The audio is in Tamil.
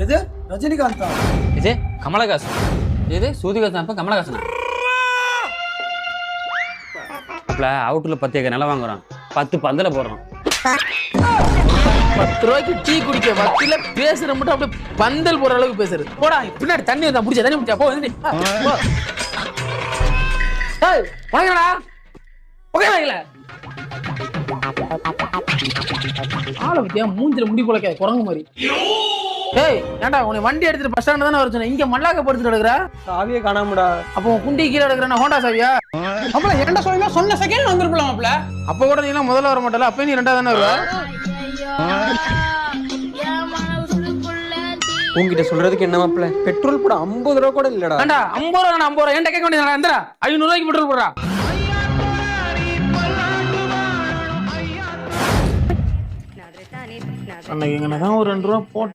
எது ரஜினிகாந்தா? இது கமலஹாசன். இது சூதிகாசன் அப்ப கமலஹாசன். அவுட்ல 10 ஏக்கர் நிலம் வாங்குறோம், 10 பந்தல போடுறோம். 10 ரூபாய்க்கு டீ குடிக்க வக்கீல பேசுற மட்டும் அப்படியே பந்தல் போற அளவுக்கு பேசுறது. போடா பின்னாடி தண்ணி வந்தா முடிச்சா தண்ணி முடிச்சா போ. வாங்கடா ஓகே வாங்கல. ஆளை பத்தியா மூஞ்சில முடி குலைக்காது குரங்கு மாதிரி. ஏய் ஏன்டா உன்னை வண்டி எடுத்துட்டு பஸ் ஸ்டாண்ட் தானே வர சொன்னேன், இங்க மல்லாக்க படுத்துட்டு கிடக்குற. சாவியே காணாமடா. அப்போ உன் குண்டி கீழே எடுக்கிறேன் ஹோண்டா சாவியா? அப்பல இரண்டா சாவியா சொன்ன செகண்ட் வந்திருக்கலாம் அப்பல. அப்ப கூட நீ எல்லாம் முதல்ல வர மாட்டல, அப்ப நீ ரெண்டாவது தானே வருவ. உங்ககிட்ட சொல்றதுக்கு என்ன மாப்பிள்ள, பெட்ரோல் கூட 50 ரூபா கூட இல்லடா. ஏண்டா 50 ரூபா 50 ரூபா என்கிட்ட கேட்க வேண்டியது எந்தடா 500 ரூபாய்க்கு பெட்ரோல் போடுறா. அன்னைக்கு எங்கன்னா ஒரு 2 ரூபா போட்டு